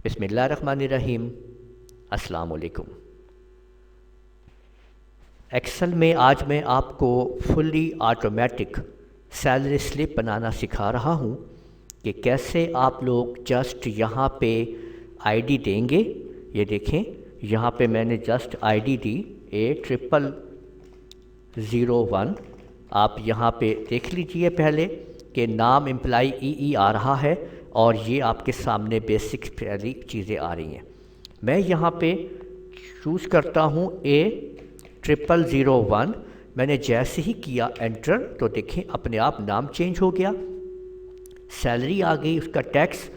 بسم اللہ الرحمن الرحیم۔ السلام علیکم۔ ایکسل میں آج میں آپ کو فلی آٹومیٹک سیلری سلپ بنانا سکھا رہا ہوں کہ کیسے آپ لوگ جسٹ یہاں پہ آئی ڈی دیں گے۔ یہ دیکھیں یہاں پہ میں نے just I D the A0001۔ آپ یہاں پہ دیکھ لیجئے پہلے کہ نام امپلائی ای آ رہا ہے اور یہ آپ کے سامنے بیسک پہلی چیزیں آ رہی ہیں۔ میں یہاں پہ چوز کرتا ہوں A0001۔ میں نے جیسے ہی کیا انٹر تو دیکھیں اپنے آپ نام چینج ہو گیا، سیلری آ گئی، اس کا ٹیکس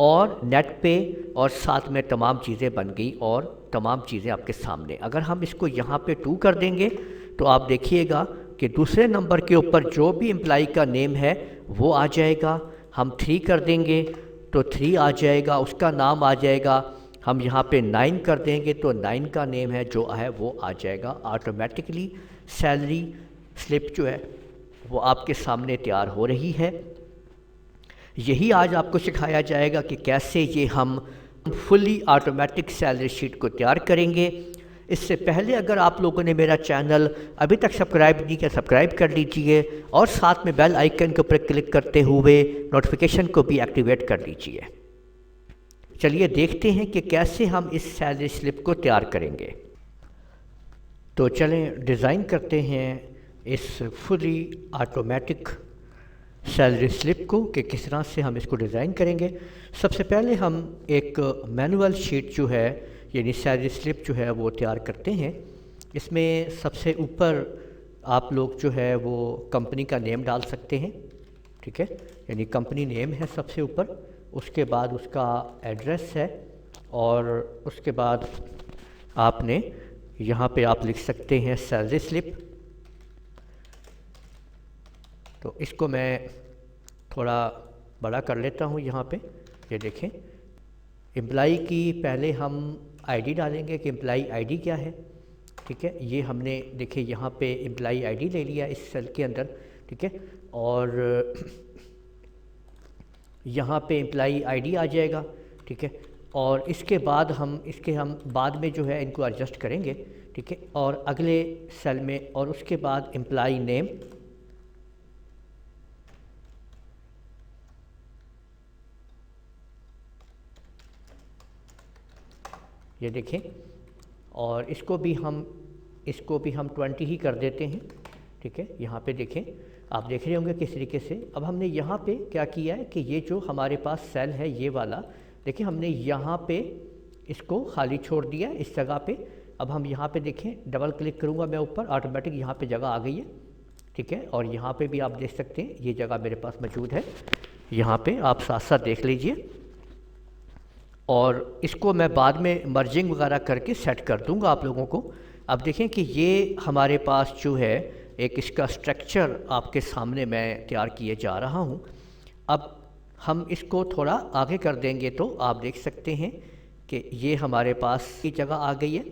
اور نیٹ پے اور ساتھ میں تمام چیزیں بن گئی اور تمام چیزیں آپ کے سامنے۔ اگر ہم اس کو یہاں پہ 2 کر دیں گے تو آپ دیکھیے گا کہ دوسرے نمبر کے اوپر جو بھی امپلائی کا نیم ہے وہ آ جائے گا۔ ہم 3 کر دیں گے تو 3 آ جائے گا، اس کا نام آ جائے گا۔ ہم یہاں پہ 9 کر دیں گے تو 9 کا نیم ہے جو ہے وہ آ جائے گا۔ آٹومیٹکلی سیلری سلپ جو ہے وہ آپ کے سامنے تیار ہو رہی ہے۔ یہی آج آپ کو سکھایا جائے گا کہ کیسے یہ ہم فلی آٹومیٹک سیلری شیٹ کو تیار کریں گے۔ اس سے پہلے اگر آپ لوگوں نے میرا چینل ابھی تک سبسکرائب نہیں کیا سبسکرائب کر لیجئے اور ساتھ میں بیل آئیکن کے اوپر کلک کرتے ہوئے نوٹیفیکیشن کو بھی ایکٹیویٹ کر لیجئے۔ چلیے دیکھتے ہیں کہ کیسے ہم اس سیلری سلپ کو تیار کریں گے۔ تو چلیں ڈیزائن کرتے ہیں اس فلی آٹومیٹک سیلری سلپ کو کہ کس طرح سے ہم اس کو ڈیزائن کریں گے۔ سب سے پہلے ہم ایک مینول شیٹ جو ہے یعنی سیلری سلپ جو ہے وہ تیار کرتے ہیں۔ اس میں سب سے اوپر آپ لوگ جو ہے وہ کمپنی کا نیم ڈال سکتے ہیں، ٹھیک ہے، یعنی کمپنی نیم ہے سب سے اوپر، اس کے بعد اس کا ایڈریس ہے اور اس کے بعد آپ نے یہاں پہ آپ لکھ سکتے ہیں سیلری سلپ۔ تو اس کو میں تھوڑا بڑا کر لیتا ہوں یہاں پہ۔ یہ دیکھیں امپلائی کی پہلے ہم آئی ڈی ڈالیں گے کہ امپلائی آئی ڈی کیا ہے، ٹھیک ہے۔ یہ ہم نے دیکھیں یہاں پہ امپلائی آئی ڈی لے لیا اس سیل کے اندر، ٹھیک ہے، اور یہاں پہ امپلائی آئی ڈی آ جائے گا، ٹھیک ہے، اور اس کے بعد ہم بعد میں جو ہے ان کو ایڈجسٹ کریں گے، ٹھیک ہے، اور اگلے سیل میں اور اس کے بعد امپلائی نیم، یہ دیکھیں، اور اس کو بھی ہم 20 ہی کر دیتے ہیں، ٹھیک ہے۔ یہاں پہ دیکھیں آپ دیکھ رہے ہوں گے کس طریقے سے۔ اب ہم نے یہاں پہ کیا کیا ہے کہ یہ جو ہمارے پاس سیل ہے یہ والا دیکھیں ہم نے یہاں پہ اس کو خالی چھوڑ دیا ہے اس جگہ پہ۔ اب ہم یہاں پہ دیکھیں ڈبل کلک کروں گا میں اوپر، آٹومیٹک یہاں پہ جگہ آ گئی ہے، ٹھیک ہے، اور یہاں پہ بھی آپ دیکھ سکتے ہیں یہ جگہ میرے پاس موجود ہے۔ یہاں پہ آپ ساتھ ساتھ دیکھ لیجئے اور اس کو میں بعد میں مرجنگ وغیرہ کر کے سیٹ کر دوں گا آپ لوگوں کو۔ اب دیکھیں کہ یہ ہمارے پاس جو ہے ایک اس کا سٹرکچر آپ کے سامنے میں تیار کیے جا رہا ہوں۔ اب ہم اس کو تھوڑا آگے کر دیں گے تو آپ دیکھ سکتے ہیں کہ یہ ہمارے پاس کی جگہ آ گئی ہے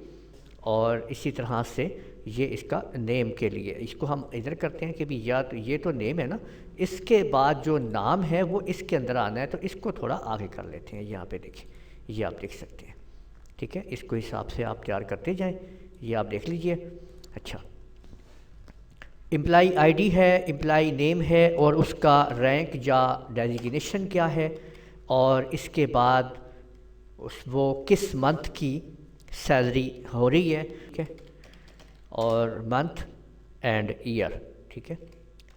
اور اسی طرح سے یہ اس کا نیم کے لیے اس کو ہم ادھر کرتے ہیں کہ بھی یا تو یہ تو نیم ہے نا، اس کے بعد جو نام ہے وہ اس کے اندر آنا ہے تو اس کو تھوڑا آگے کر لیتے ہیں۔ یہاں پہ دیکھیں یہ آپ دیکھ سکتے ہیں، ٹھیک ہے، اس کو حساب سے آپ تیار کرتے جائیں۔ یہ آپ دیکھ لیجئے۔ اچھا، امپلائی آئی ڈی ہے، امپلائی نیم ہے اور اس کا رینک یا ڈیزیگنیشن کیا ہے اور اس کے بعد وہ کس منتھ کی سیلری ہو رہی ہے، ٹھیک ہے، اور منتھ اینڈ ایئر، ٹھیک ہے،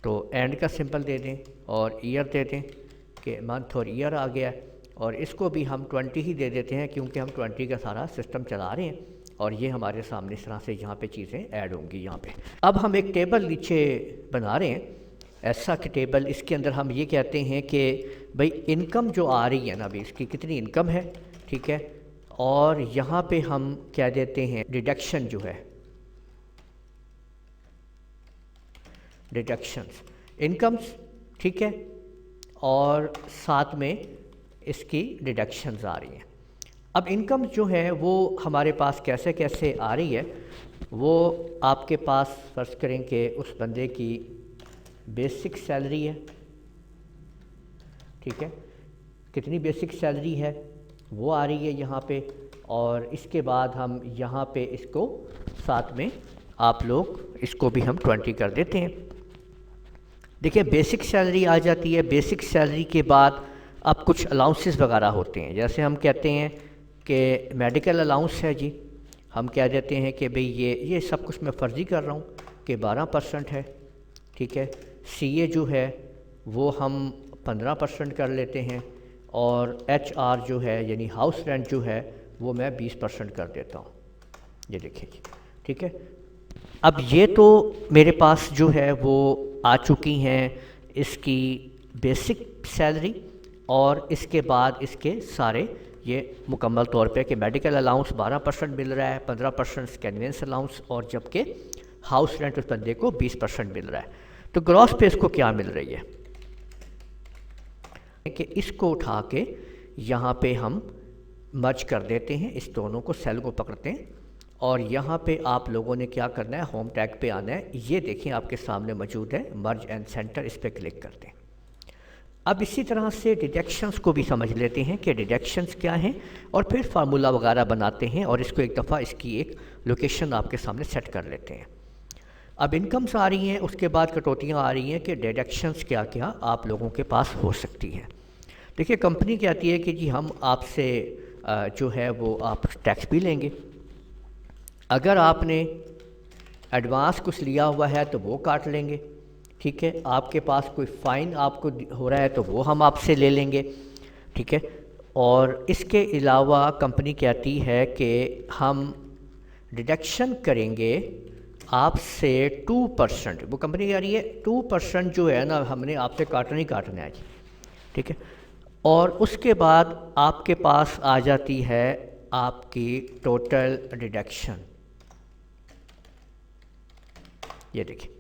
تو اینڈ کا سمبل دے دیں اور ایئر دے دیں کہ منتھ اور ایئر آ گیا ہے، اور اس کو بھی ہم 20 ہی دے دیتے ہیں کیونکہ ہم 20 کا سارا سسٹم چلا رہے ہیں اور یہ ہمارے سامنے اس طرح سے یہاں پہ چیزیں ایڈ ہوں گی یہاں پہ۔ اب ہم ایک ٹیبل نیچے بنا رہے ہیں ایسا کہ ٹیبل اس کے اندر ہم یہ کہتے ہیں کہ بھئی انکم جو آ رہی ہے نا ابھی اس کی کتنی انکم ہے، ٹھیک ہے، اور یہاں پہ ہم کہہ دیتے ہیں ڈیڈکشن جو ہے، ڈیڈکشنز انکمز، ٹھیک ہے، اور ساتھ میں اس کی ڈیڈکشنز آ رہی ہیں۔ اب انکم جو ہے وہ ہمارے پاس کیسے کیسے آ رہی ہے، وہ آپ کے پاس فرض کریں کہ اس بندے کی بیسک سیلری ہے، ٹھیک ہے، کتنی بیسک سیلری ہے وہ آ رہی ہے یہاں پہ، اور اس کے بعد ہم یہاں پہ اس کو ساتھ میں آپ لوگ اس کو بھی ہم 20 کر دیتے ہیں۔ دیکھیں بیسک سیلری آ جاتی ہے، بیسک سیلری کے بعد اب کچھ الاؤنسز وغیرہ ہوتے ہیں، جیسے ہم کہتے ہیں کہ میڈیکل الاؤنس ہے جی، ہم کہہ دیتے ہیں کہ بھئی یہ سب کچھ میں فرضی کر رہا ہوں کہ 12% ہے، ٹھیک ہے۔ سی اے جو ہے وہ ہم 15% کر لیتے ہیں، اور ایچ آر جو ہے یعنی ہاؤس رینٹ جو ہے وہ میں 20% کر دیتا ہوں، یہ دیکھیں جی، ٹھیک ہے۔ اب یہ تو میرے پاس جو ہے وہ آ چکی ہیں اس کی بیسک سیلری، اور اس کے بعد اس کے سارے یہ مکمل طور پہ کہ میڈیکل الاؤنس 12% مل رہا ہے، 15% کنوینس الاؤنس، اور جبکہ ہاؤس رینٹ اس بندے کو 20% مل رہا ہے۔ تو گراس پہ اس کو کیا مل رہی ہے کہ اس کو اٹھا کے یہاں پہ ہم مرج کر دیتے ہیں، اس دونوں کو سیل کو پکڑتے ہیں، اور یہاں پہ آپ لوگوں نے کیا کرنا ہے، ہوم ٹیگ پہ آنا ہے، یہ دیکھیں آپ کے سامنے موجود ہے مرج اینڈ سینٹر، اس پہ کلک کرتے ہیں۔ اب اسی طرح سے ڈیڈکشنز کو بھی سمجھ لیتے ہیں کہ ڈیڈکشنز کیا ہیں، اور پھر فارمولا وغیرہ بناتے ہیں، اور اس کو ایک دفعہ اس کی ایک لوکیشن آپ کے سامنے سیٹ کر لیتے ہیں۔ اب انکمز آ رہی ہیں، اس کے بعد کٹوتیاں آ رہی ہیں کہ ڈیڈکشنز کیا کیا آپ لوگوں کے پاس ہو سکتی ہیں۔ دیکھیے کمپنی کہتی ہے کہ جی ہم آپ سے جو ہے وہ آپ ٹیکس بھی لیں گے، اگر آپ نے ایڈوانس کچھ لیا ہوا ہے تو وہ کاٹ لیں گے، ٹھیک ہے۔ آپ کے پاس کوئی فائن آپ کو ہو رہا ہے تو وہ ہم آپ سے لے لیں گے، ٹھیک ہے۔ اور اس کے علاوہ کمپنی کہتی ہے کہ ہم ڈیڈکشن کریں گے آپ سے 2%، وہ کمپنی کہہ رہی ہے 2% جو ہے نا ہم نے آپ سے کاٹنا ہی کاٹنا ہے جی، ٹھیک ہے۔ اور اس کے بعد آپ کے پاس آ جاتی ہے آپ کی ٹوٹل ڈیڈکشن، یہ دیکھیں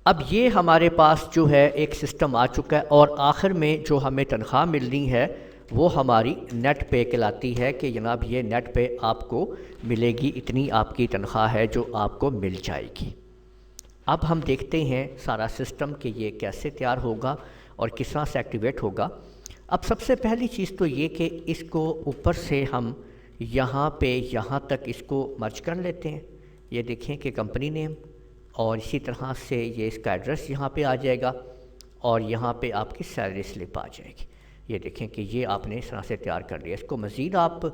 اب یہ ہمارے پاس جو ہے ایک سسٹم آ چکا ہے، اور آخر میں جو ہمیں تنخواہ ملنی ہے وہ ہماری نیٹ پے کہلاتی ہے کہ جناب یہ نیٹ پے آپ کو ملے گی، اتنی آپ کی تنخواہ ہے جو آپ کو مل جائے گی۔ اب ہم دیکھتے ہیں سارا سسٹم کہ یہ کیسے تیار ہوگا اور کس طرح سے ایکٹیویٹ ہوگا۔ اب سب سے پہلی چیز تو یہ کہ اس کو اوپر سے ہم یہاں پہ یہاں تک اس کو مرج کر لیتے ہیں، یہ دیکھیں کہ کمپنی نیم، اور اسی طرح سے یہ اس کا ایڈریس یہاں پہ آ جائے گا، اور یہاں پہ آپ کی سیلری سلپ آ جائے گی، یہ دیکھیں کہ یہ آپ نے اس طرح سے تیار کر لیا۔ اس کو مزید آپ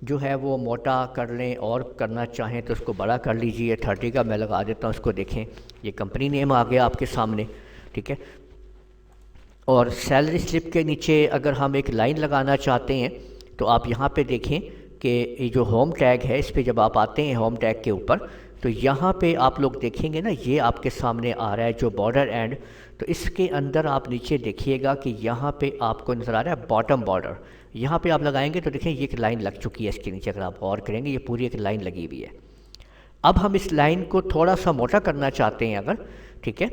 جو ہے وہ موٹا کر لیں اور کرنا چاہیں تو اس کو بڑا کر لیجیے، 30 کا میں لگا دیتا ہوں، اس کو دیکھیں یہ کمپنی نیم آ گیا آپ کے سامنے، ٹھیک ہے۔ اور سیلری سلپ کے نیچے اگر ہم ایک لائن لگانا چاہتے ہیں تو آپ یہاں پہ دیکھیں کہ یہ جو ہوم ٹیگ ہے اس پہ جب آپ آتے ہیں ہوم ٹیگ کے اوپر تو یہاں پہ آپ لوگ دیکھیں گے نا یہ آپ کے سامنے آ رہا ہے جو بارڈر اینڈ، تو اس کے اندر آپ نیچے دیکھیے گا کہ یہاں پہ آپ کو نظر آ رہا ہے باٹم بارڈر، یہاں پہ آپ لگائیں گے تو دیکھیں یہ ایک لائن لگ چکی ہے اس کے نیچے، اگر آپ غور کریں گے یہ پوری ایک لائن لگی ہوئی ہے۔ اب ہم اس لائن کو تھوڑا سا موٹا کرنا چاہتے ہیں اگر، ٹھیک ہے،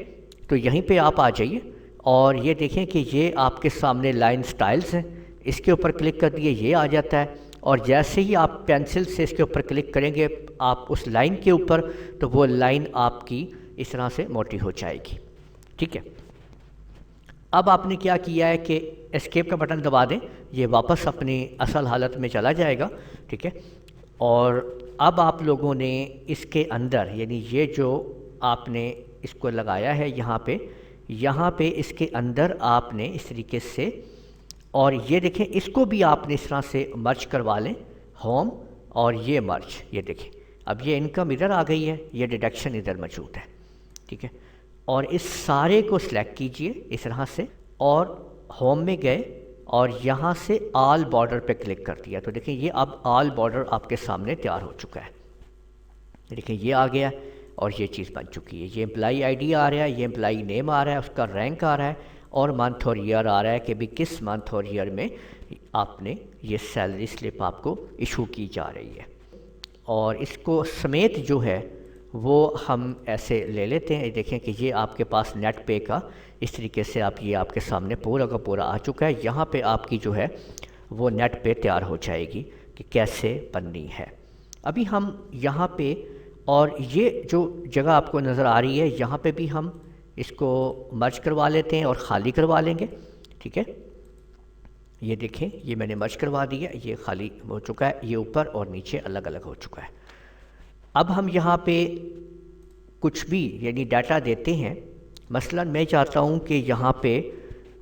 تو یہیں پہ آپ آ جائیے اور یہ دیکھیں کہ یہ آپ کے سامنے لائن سٹائلز ہیں، اس کے اوپر کلک کر دیے یہ آ جاتا ہے، اور جیسے ہی آپ پینسل سے اس کے اوپر کلک کریں گے آپ اس لائن کے اوپر تو وہ لائن آپ کی اس طرح سے موٹی ہو جائے گی، ٹھیک ہے۔ اب آپ نے کیا کیا ہے کہ اسکیپ کا بٹن دبا دیں، یہ واپس اپنی اصل حالت میں چلا جائے گا، ٹھیک ہے۔ اور اب آپ لوگوں نے اس کے اندر یعنی یہ جو آپ نے اس کو لگایا ہے یہاں پہ اس کے اندر آپ نے اس طریقے سے، اور یہ دیکھیں اس کو بھی آپ نے اس طرح سے مرج کروا لیں، ہوم اور یہ مرج، یہ دیکھیں اب یہ انکم ادھر آ گئی ہے، یہ ڈیڈکشن ادھر موجود ہے، ٹھیک ہے۔ اور اس سارے کو سلیکٹ کیجئے اس طرح سے اور ہوم میں گئے اور یہاں سے آل بارڈر پہ کلک کر دیا تو دیکھیں یہ اب آل بارڈر آپ کے سامنے تیار ہو چکا ہے، دیکھیں یہ آ گیا اور یہ چیز بن چکی ہے، یہ امپلائی آئی ڈی آ رہا ہے، یہ امپلائی نیم آ رہا ہے، اس کا رینک آ رہا ہے اور منتھ اور ایئر آ رہا ہے کہ بھی کس منتھ اور ایئر میں آپ نے یہ سیلری سلپ آپ کو ایشو کی جا رہی ہے۔ اور اس کو سمیت جو ہے وہ ہم ایسے لے لیتے ہیں، دیکھیں کہ یہ آپ کے پاس نیٹ پے کا اس طریقے سے یہ آپ کے سامنے پورا کا پورا آ چکا ہے، یہاں پہ آپ کی جو ہے وہ نیٹ پے تیار ہو جائے گی کہ کیسے بننی ہے۔ ابھی ہم یہاں پہ اور یہ جو جگہ آپ کو نظر آ رہی ہے یہاں پہ بھی ہم اس کو مرج کروا لیتے ہیں اور خالی کروا لیں گے، ٹھیک ہے۔ یہ دیکھیں یہ میں نے مرج کروا دیا، یہ خالی ہو چکا ہے، یہ اوپر اور نیچے الگ الگ ہو چکا ہے۔ اب ہم یہاں پہ کچھ بھی یعنی ڈیٹا دیتے ہیں، مثلا میں چاہتا ہوں کہ یہاں پہ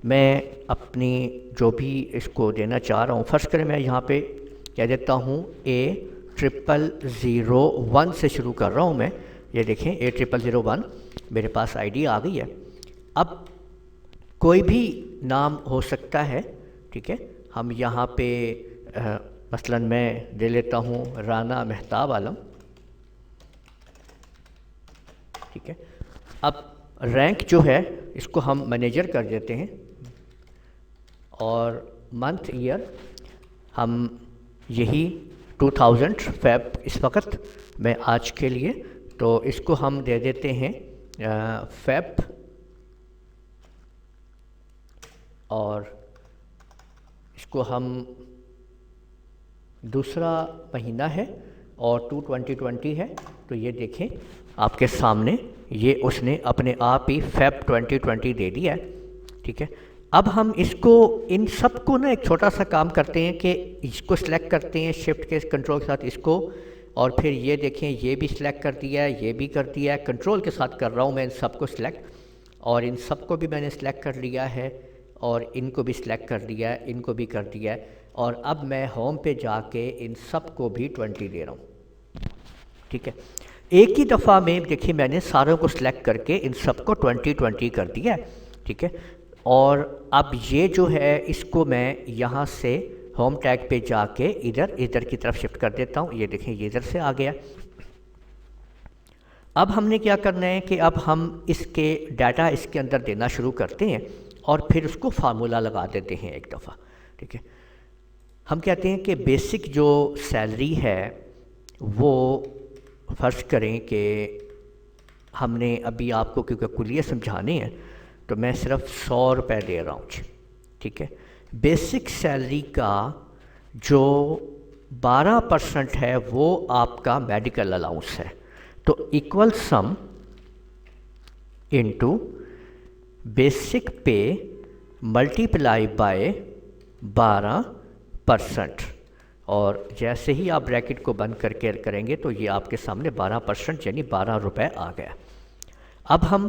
میں اپنی جو بھی اس کو دینا چاہ رہا ہوں، فرض کریں میں یہاں پہ کہہ دیتا ہوں A0001 سے شروع کر رہا ہوں میں، یہ دیکھیں A0001 میرے پاس آئی ڈی آ گئی ہے۔ اب کوئی بھی نام ہو سکتا ہے، ٹھیک ہے، ہم یہاں پہ مثلا میں دے لیتا ہوں رانا مہتاب عالم، ٹھیک ہے۔ اب رینک جو ہے اس کو ہم مینیجر کر دیتے ہیں، اور منتھ ایئر ہم یہی 2000 فیب اس وقت میں آج کے لیے، تو اس کو ہم دے دیتے ہیں فیب، اور اس کو ہم دوسرا مہینہ ہے اور 2020 ہے، تو یہ دیکھیں آپ کے سامنے یہ اس نے اپنے آپ ہی فیب 2020 دے دیا ہے، ٹھیک ہے۔ اب ہم اس کو ان سب کو نا ایک چھوٹا سا کام کرتے ہیں کہ اس کو سلیکٹ کرتے ہیں شفٹ کے کنٹرول کے ساتھ اس کو، اور پھر یہ دیکھیں یہ بھی سلیکٹ کر دیا ہے، یہ بھی کر دیا ہے، کنٹرول کے ساتھ کر رہا ہوں میں ان سب کو سلیکٹ، اور ان سب کو بھی میں نے سلیکٹ کر لیا ہے، اور ان کو بھی سلیکٹ کر دیا ہے، ان کو بھی کر دیا ہے، اور اب میں ہوم پہ جا کے ان سب کو بھی 20 دے رہا ہوں، ٹھیک ہے۔ ایک ہی دفعہ میں دیکھیں میں نے ساروں کو سلیکٹ کر کے ان سب کو 20 کر دیا ہے، ٹھیک ہے۔ اور اب یہ جو ہے اس کو میں یہاں سے ہوم ٹیگ پہ جا کے ادھر کی طرف شفٹ کر دیتا ہوں، یہ دیکھیں یہ ادھر سے آ گیا۔ اب ہم نے کیا کرنا ہے کہ اب ہم اس کے ڈیٹا اس کے اندر دینا شروع کرتے ہیں، اور پھر اس کو فارمولہ لگا دیتے ہیں ایک دفعہ، ٹھیک ہے۔ ہم کہتے ہیں کہ بیسک جو سیلری ہے وہ فرض کریں کہ ہم نے ابھی آپ کو کیونکہ کلیہ سمجھانے ہیں تو میں صرف 100 روپے دے رہا ہوں، ٹھیک ہے۔ بیسک سیلری کا جو 12% ہے وہ آپ کا میڈیکل الاؤنس ہے، تو ایکول سم انٹو بیسک پے ملٹیپلائی بائی 12%، اور جیسے ہی آپ بریکٹ کو بند کر کے کریں گے تو یہ آپ کے سامنے 12% یعنی 12 روپے آ گیا۔ اب ہم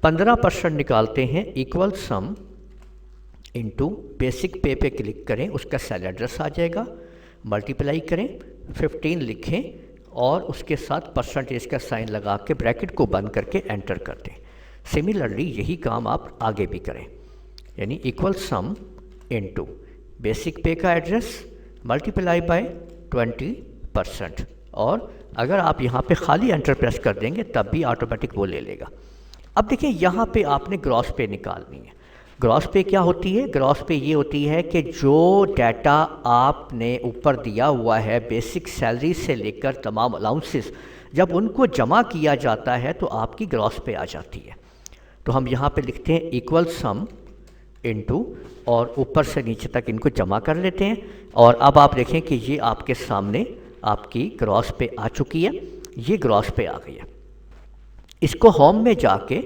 15% نکالتے ہیں، ایکول سم انٹو بیسک پے پہ کلک کریں، اس کا سیل ایڈریس آ جائے گا، ملٹیپلائی کریں 15 لکھیں اور اس کے ساتھ پرسنٹیج کا سائن لگا کے بریکٹ کو بند کر کے انٹر کر دیں۔ سملرلی یہی کام آپ آگے بھی کریں، یعنی ایکول سم انٹو بیسک پے کا ایڈریس ملٹیپلائی بائی 20%، اور اگر آپ یہاں پہ خالی انٹر پریس کر دیں گے تب بھی آٹومیٹک وہ لے لے گا۔ اب دیکھیں یہاں پہ آپ نے گراس پے نکالنی ہے۔ گراس پے کیا ہوتی ہے؟ گراس پے یہ ہوتی ہے کہ جو ڈیٹا آپ نے اوپر دیا ہوا ہے بیسک سیلری سے لے کر تمام الاؤنسز، جب ان کو جمع کیا جاتا ہے تو آپ کی گراس پے آ جاتی ہے۔ تو ہم یہاں پہ لکھتے ہیں ایکول سم انٹو، اور اوپر سے نیچے تک ان کو جمع کر لیتے ہیں، اور اب آپ دیکھیں کہ یہ آپ کے سامنے آپ کی گراس پے آ چکی ہے، یہ گراس پے آ گئی ہے۔ اس کو ہوم میں جا کے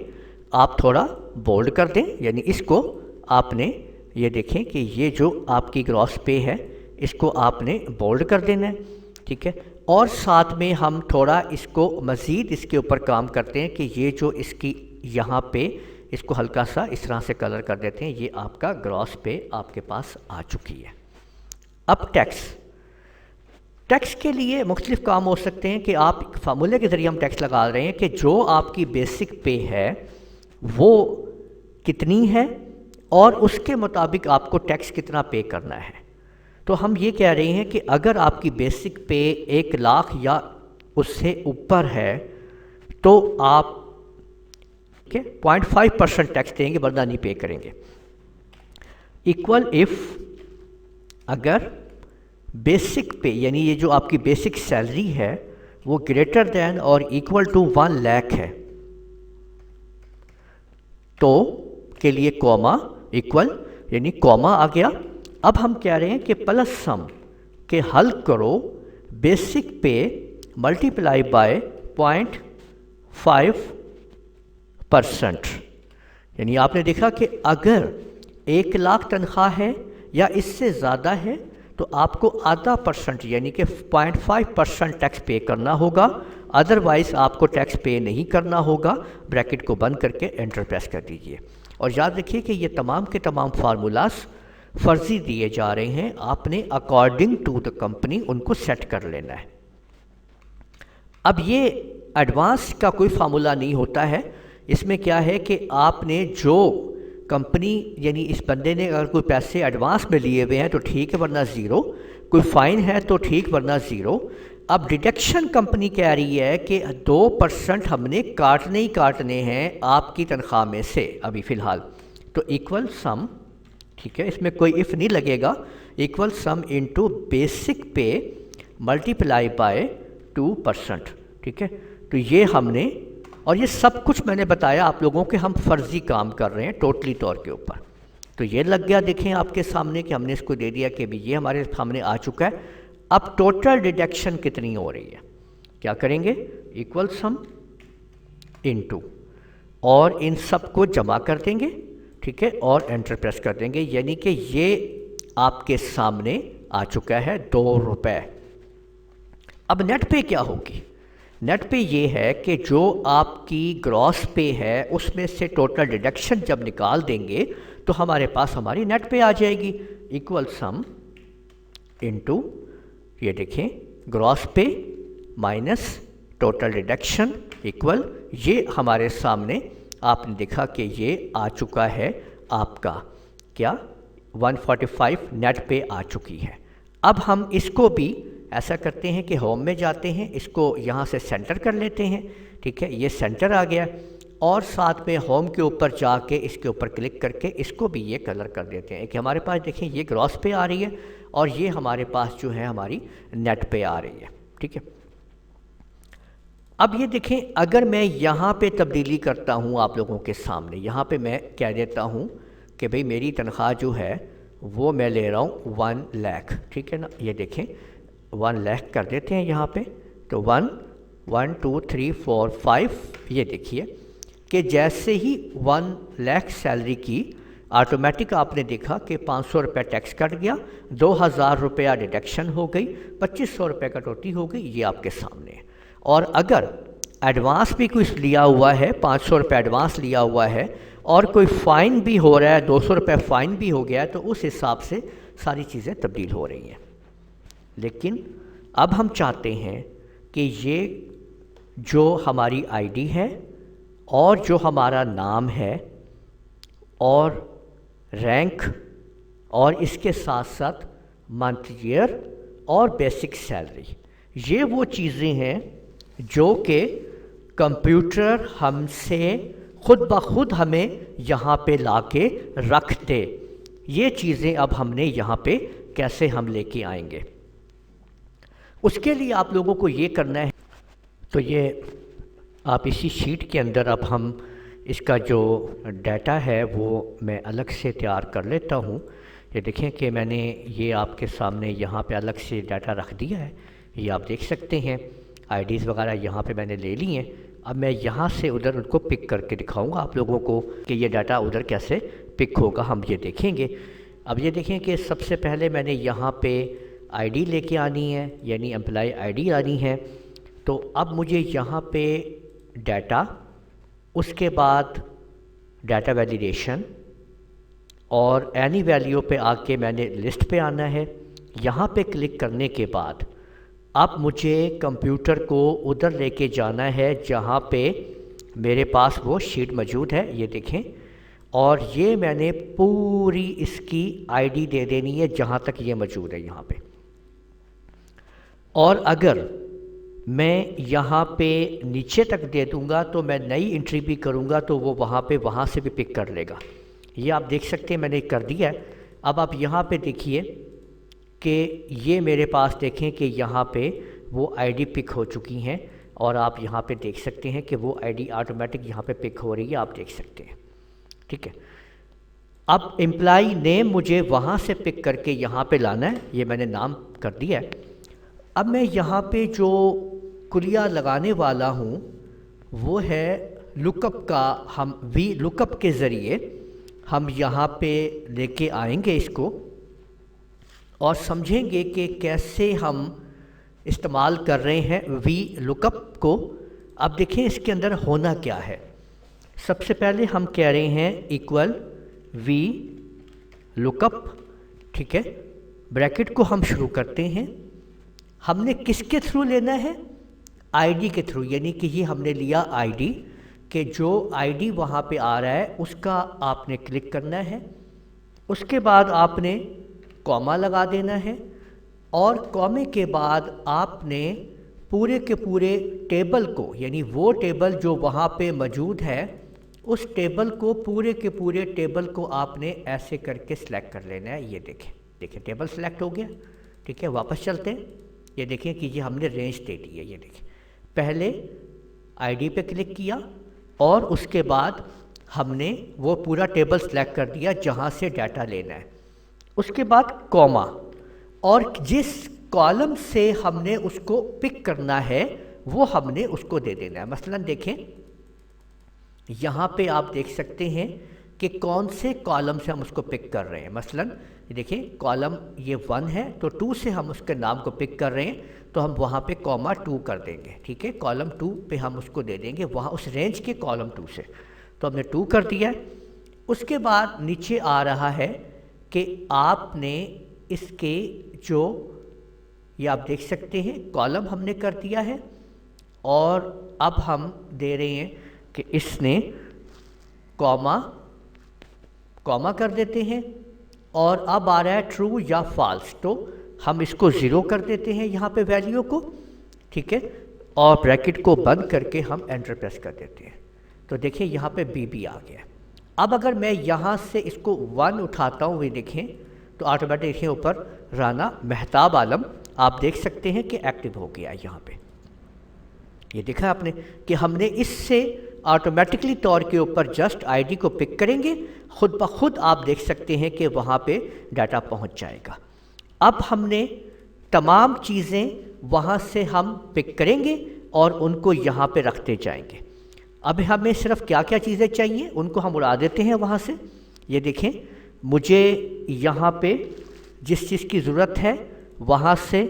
آپ تھوڑا بولڈ کر دیں، یعنی اس کو آپ نے یہ دیکھیں کہ یہ جو آپ کی گراس پے ہے اس کو آپ نے بولڈ کر دینا ہے، ٹھیک ہے۔ اور ساتھ میں ہم تھوڑا اس کو مزید اس کے اوپر کام کرتے ہیں کہ یہ جو اس کی یہاں پہ اس کو ہلکا سا اس طرح سے کلر کر دیتے ہیں، یہ آپ کا گراس پے آپ کے پاس آ چکی ہے۔ اب ٹیکس کے لیے مختلف کام ہو سکتے ہیں کہ آپ فارمولے کے ذریعے ہم ٹیکس لگا رہے ہیں کہ جو آپ کی بیسک پے ہے وہ کتنی ہے اور اس کے مطابق آپ کو ٹیکس کتنا پے کرنا ہے۔ تو ہم یہ کہہ رہے ہیں کہ اگر آپ کی بیسک پے 1 لاکھ یا اس سے اوپر ہے تو آپ 0.5% ٹیکس دیں گے، ورنہ نہیں پے کریں گے۔ ایکول ایف اگر بیسک پے یعنی یہ جو آپ کی بیسک سیلری ہے وہ گریٹر دین اور ایکول ٹو 1 لاکھ ہے تو کے لیے کوما ایکول یعنی کوما آ گیا۔ اب ہم کہہ رہے ہیں کہ پلس سم کہ حل کرو بیسک پے ملٹیپلائی بائی 0.5%، یعنی آپ نے دیکھا کہ اگر 1 لاکھ تنخواہ ہے یا اس سے زیادہ ہے تو آپ کو آدھا % یعنی کہ 0.5% ٹیکس پے کرنا ہوگا، ادروائز آپ کو ٹیکس پے نہیں کرنا ہوگا۔ بریکٹ کو بند کر کے انٹر پریس کر دیجئے، اور یاد رکھیے کہ یہ تمام کے تمام فارمولاز فرضی دیے جا رہے ہیں، آپ نے اکارڈنگ ٹو دا کمپنی ان کو سیٹ کر لینا ہے۔ اب یہ ایڈوانس کا کوئی فارمولا نہیں ہوتا ہے، اس میں کیا ہے کہ آپ نے جو کمپنی یعنی اس بندے نے اگر کوئی پیسے ایڈوانس میں لیے ہوئے ہیں تو ٹھیک ہے ورنہ زیرو، کوئی فائن ہے تو ٹھیک ورنہ زیرو۔ اب ڈیڈکشن کمپنی کہہ رہی ہے کہ 2% ہم نے کاٹنے ہی کاٹنے ہیں آپ کی تنخواہ میں سے ابھی فی الحال، تو ایکول سم، ٹھیک ہے، اس میں کوئی اف نہیں لگے گا، ایکول سم انٹو بیسک پے ملٹیپلائی بائی 2%، ٹھیک ہے۔ تو یہ ہم نے، اور یہ سب کچھ میں نے بتایا آپ لوگوں کے ہم فرضی کام کر رہے ہیں ٹوٹلی طور کے اوپر، تو یہ لگ گیا دیکھیں آپ کے سامنے کہ ہم نے اس کو دے دیا کہ بھی یہ ہمارے سامنے آ چکا ہے۔ اب ٹوٹل ڈیڈکشن کتنی ہو رہی ہے، کیا کریں گے، ایکول سم انٹو، اور ان سب کو جمع کر دیں گے، ٹھیک ہے، اور انٹر پریس کر دیں گے، یعنی کہ یہ آپ کے سامنے آ چکا ہے 2 روپے۔ اب نیٹ پے کیا ہوگی؟ نیٹ پے یہ ہے کہ جو آپ کی گراس پے ہے اس میں سے ٹوٹل ڈیڈکشن جب نکال دیں گے تو ہمارے پاس ہماری نیٹ پے آ جائے گی، ایکول سم انٹو، یہ دیکھیں گراس پے مائنس ٹوٹل ڈیڈکشن ایکول، یہ ہمارے سامنے آپ نے دیکھا کہ یہ آ چکا ہے آپ کا کیا 145 نیٹ پے آ چکی ہے۔ اب ہم اس کو بھی ایسا کرتے ہیں کہ ہوم میں جاتے ہیں، اس کو یہاں سے سینٹر کر لیتے ہیں، ٹھیک ہے، یہ سینٹر آ گیا، اور ساتھ میں ہوم کے اوپر جا کے اس کے اوپر کلک کر کے اس کو بھی یہ کلر کر دیتے ہیں کہ ہمارے پاس دیکھیں یہ گراس پے آ رہی ہے اور یہ ہمارے پاس جو ہے ہماری نیٹ پے آ رہی ہے، ٹھیک ہے۔ اب یہ دیکھیں اگر میں یہاں پہ تبدیلی کرتا ہوں آپ لوگوں کے سامنے، یہاں پہ میں کہہ دیتا ہوں کہ بھئی میری تنخواہ جو ہے وہ میں لے رہا ہوں 1 لاکھ، ٹھیک ہے نا، یہ دیکھیں 1 لاکھ کر دیتے ہیں یہاں پہ، تو 1 2 3 4 5، یہ دیکھیے کہ جیسے ہی 1 لاکھ سیلری کی آٹومیٹک آپ نے دیکھا کہ 500 روپے ٹیکس کٹ گیا، 2000 روپیہ ڈیڈکشن ہو گئی، 2500 روپے کٹوتی ہو گئی، یہ آپ کے سامنے ہے۔ اور اگر ایڈوانس بھی کچھ لیا ہوا ہے، 500 روپے ایڈوانس لیا ہوا ہے اور کوئی فائن بھی ہو رہا ہے، 200 روپے فائن بھی ہو گیا ہے، تو اس حساب سے ساری چیزیں تبدیل ہو رہی ہیں۔ لیکن اب ہم چاہتے ہیں کہ یہ جو ہماری آئی ڈی ہے اور جو ہمارا نام ہے اور رینک اور اس کے ساتھ ساتھ منتھ ایئر اور بیسک سیلری، یہ وہ چیزیں ہیں جو کہ کمپیوٹر ہم سے خود بخود ہمیں یہاں پہ لا کے رکھ دے۔ یہ چیزیں اب ہم نے یہاں پہ کیسے ہم لے کے آئیں گے، اس کے لیے آپ لوگوں کو یہ کرنا ہے، تو یہ آپ اسی شیٹ کے اندر اب ہم اس کا جو ڈیٹا ہے وہ میں الگ سے تیار کر لیتا ہوں۔ یہ دیکھیں کہ میں نے یہ آپ کے سامنے یہاں پہ الگ سے ڈیٹا رکھ دیا ہے، یہ آپ دیکھ سکتے ہیں، آئی ڈیز وغیرہ یہاں پہ میں نے لے لی ہیں۔ اب میں یہاں سے ادھر ان کو پک کر کے دکھاؤں گا آپ لوگوں کو کہ یہ ڈیٹا ادھر کیسے پک ہوگا، ہم یہ دیکھیں گے۔ اب یہ دیکھیں کہ سب سے پہلے میں نے یہاں پہ آئی ڈی لے کے آنی ہے، یعنی امپلائی آئی ڈی آنی ہے، تو اب مجھے یہاں پہ ڈیٹا، اس کے بعد ڈیٹا ویلیڈیشن اور اینی ویلیو پہ آ کے میں نے لسٹ پہ آنا ہے۔ یہاں پہ کلک کرنے کے بعد اب مجھے کمپیوٹر کو ادھر لے کے جانا ہے جہاں پہ میرے پاس وہ شیٹ موجود ہے، یہ دیکھیں، اور یہ میں نے پوری اس کی آئی ڈی دے دینی ہے جہاں تک یہ موجود ہے یہاں پہ۔ اور اگر میں یہاں پہ نیچے تک دے دوں گا تو میں نئی انٹری بھی کروں گا تو وہ وہاں سے بھی پک کر لے گا۔ یہ آپ دیکھ سکتے ہیں میں نے کر دیا ہے۔ اب آپ یہاں پہ دیکھیے کہ یہ میرے پاس دیکھیں کہ یہاں پہ وہ آئی ڈی پک ہو چکی ہیں، اور آپ یہاں پہ دیکھ سکتے ہیں کہ وہ آئی ڈی آٹومیٹک یہاں پہ پک ہو رہی ہے، آپ دیکھ سکتے ہیں، ٹھیک ہے۔ اب امپلائی نیم مجھے وہاں سے پک کر کے یہاں پہ لانا ہے، یہ میں نے نام کر دیا ہے۔ اب میں یہاں پہ جو کلیہ لگانے والا ہوں وہ ہے لک اپ کا، ہم وی لک اپ کے ذریعے ہم یہاں پہ لے کے آئیں گے اس کو، اور سمجھیں گے کہ کیسے ہم استعمال کر رہے ہیں وی لک اپ کو۔ اب دیکھیں اس کے اندر ہونا کیا ہے۔ سب سے پہلے ہم کہہ رہے ہیں ایکول وی لک اپ، ٹھیک ہے، بریکٹ کو ہم شروع کرتے ہیں۔ ہم نے کس کے تھرو لینا ہے؟ آئی ڈی کے تھرو، یعنی کہ یہ ہم نے لیا آئی ڈی، کہ جو آئی ڈی وہاں پہ آ رہا ہے اس کا آپ نے کلک کرنا ہے۔ اس کے بعد آپ نے کوما لگا دینا ہے، اور کومے کے بعد آپ نے پورے کے پورے ٹیبل کو، یعنی وہ ٹیبل جو وہاں پہ موجود ہے اس ٹیبل کو، پورے کے پورے ٹیبل کو آپ نے ایسے کر کے سلیکٹ کر لینا ہے۔ یہ دیکھیں ٹیبل سلیکٹ ہو گیا، ٹھیک ہے۔ واپس چلتے ہیں، یہ دیکھیں کہ یہ ہم نے رینج دے دی ہے۔ یہ دیکھیں پہلے آئی ڈی پہ کلک کیا اور اس کے بعد ہم نے وہ پورا ٹیبل سلیکٹ کر دیا جہاں سے ڈیٹا لینا ہے۔ اس کے بعد کوما، اور جس کالم سے ہم نے اس کو پک کرنا ہے وہ ہم نے اس کو دے دینا ہے۔ مثلا دیکھیں یہاں پہ آپ دیکھ سکتے ہیں کہ کون سے کالم سے ہم اس کو پک کر رہے ہیں۔ مثلا دیکھیں کالم یہ 1 ہے تو 2 سے ہم اس کے نام کو پک کر رہے ہیں، تو ہم وہاں پہ کوما 2 کر دیں گے، ٹھیک ہے۔ کالم 2 پہ ہم اس کو دے دیں گے وہاں اس رینج کے کالم 2 سے، تو ہم نے 2 کر دیا ہے۔ اس کے بعد نیچے آ رہا ہے کہ آپ نے اس کے جو، یہ آپ دیکھ سکتے ہیں کالم ہم نے کر دیا ہے، اور اب ہم دے رہے ہیں کہ اس نے کوما کر دیتے ہیں، اور اب آ رہا ہے ٹرو یا فالس، تو ہم اس کو 0 کر دیتے ہیں یہاں پہ ویلیو کو، ٹھیک ہے، اور بریکٹ کو بند کر کے ہم انٹر پریس کر دیتے ہیں۔ تو دیکھیں یہاں پہ بی آ گیا۔ اب اگر میں یہاں سے اس کو 1 اٹھاتا ہوں، وہ دیکھیں تو آٹومیٹک دیکھیں اوپر رانا مہتاب عالم آپ دیکھ سکتے ہیں کہ ایکٹیو ہو گیا یہاں پہ۔ یہ دیکھا آپ نے کہ ہم نے اس سے آٹومیٹکلی طور کے اوپر جسٹ آئی ڈی کو پک کریں گے، خود بخود آپ دیکھ سکتے ہیں کہ وہاں پہ ڈیٹا پہنچ جائے گا۔ اب ہم نے تمام چیزیں وہاں سے ہم پک کریں گے اور ان کو یہاں پہ رکھتے جائیں گے۔ اب ہمیں صرف کیا کیا چیزیں چاہیے ان کو ہم اڑا دیتے ہیں وہاں سے۔ یہ دیکھیں مجھے یہاں پہ جس چیز کی ضرورت ہے وہاں سے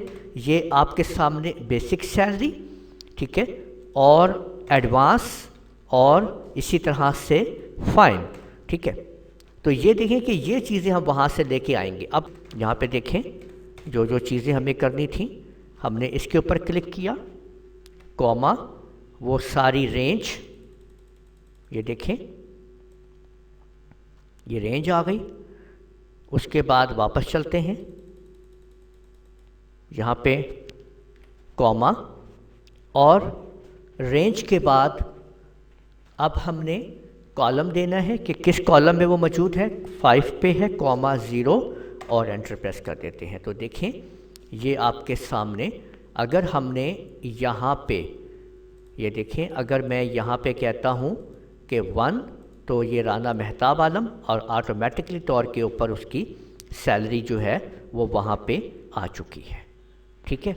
یہ آپ کے سامنے بیسک سیلری، ٹھیک ہے، اور ایڈوانس، اور اسی طرح سے فائن، ٹھیک ہے۔ تو یہ دیکھیں کہ یہ چیزیں ہم وہاں سے لے کے آئیں گے۔ اب یہاں پہ دیکھیں جو جو چیزیں ہمیں کرنی تھیں ہم نے اس کے اوپر کلک کیا، کوما، وہ ساری رینج، یہ دیکھیں یہ رینج آ گئی۔ اس کے بعد واپس چلتے ہیں، یہاں پہ کوما اور رینج کے بعد اب ہم نے کالم دینا ہے کہ کس کالم میں وہ موجود ہے، 5 پہ ہے، کوما 0 اور انٹر پریس کر دیتے ہیں۔ تو دیکھیں یہ آپ کے سامنے اگر ہم نے یہاں پہ، یہ دیکھیں اگر میں یہاں پہ کہتا ہوں کہ 1 تو یہ رانا مہتاب عالم، اور آٹومیٹکلی طور کے اوپر اس کی سیلری جو ہے وہ وہاں پہ آ چکی ہے، ٹھیک ہے۔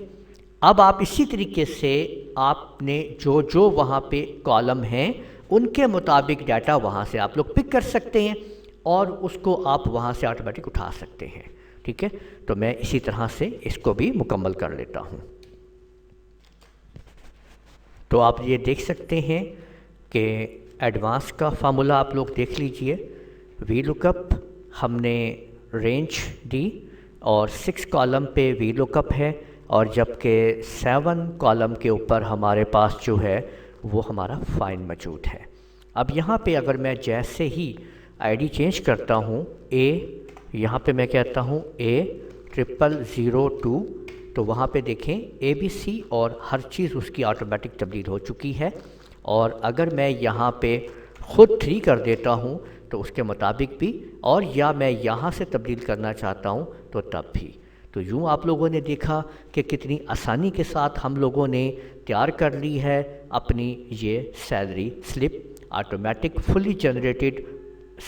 اب آپ اسی طریقے سے آپ نے جو جو وہاں پہ کالم ہیں ان کے مطابق ڈیٹا وہاں سے آپ لوگ پک کر سکتے ہیں اور اس کو آپ وہاں سے آٹومیٹک اٹھا سکتے ہیں، ٹھیک ہے۔ تو میں اسی طرح سے اس کو بھی مکمل کر لیتا ہوں۔ تو آپ یہ دیکھ سکتے ہیں کہ ایڈوانس کا فارمولہ آپ لوگ دیکھ لیجئے، وی لک اپ ہم نے رینج دی اور 6 کالم پہ وی لک اپ ہے، اور جبکہ 7 کالم کے اوپر ہمارے پاس جو ہے وہ ہمارا فائن موجود ہے۔ اب یہاں پہ اگر میں جیسے ہی آئی ڈی چینج کرتا ہوں، یہاں پہ میں کہتا ہوں A0002، تو وہاں پہ دیکھیں ABC اور ہر چیز اس کی آٹومیٹک تبدیل ہو چکی ہے۔ اور اگر میں یہاں پہ خود 3 کر دیتا ہوں تو اس کے مطابق بھی، اور یا میں یہاں سے تبدیل کرنا چاہتا ہوں تو تب بھی۔ تو یوں آپ لوگوں نے دیکھا کہ کتنی آسانی کے ساتھ ہم لوگوں نے تیار کر لی ہے اپنی یہ سیلری سلپ، آٹومیٹک فلی جنریٹڈ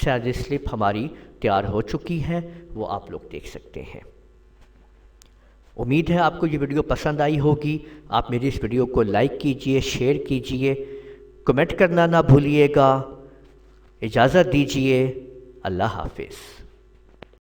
سیلری سلپ ہماری تیار ہو چکی ہے، وہ آپ لوگ دیکھ سکتے ہیں۔ امید ہے آپ کو یہ ویڈیو پسند آئی ہوگی۔ آپ میری اس ویڈیو کو لائک کیجئے، شیئر کیجئے، کمنٹ کرنا نہ بھولیے گا۔ اجازت دیجئے، اللہ حافظ۔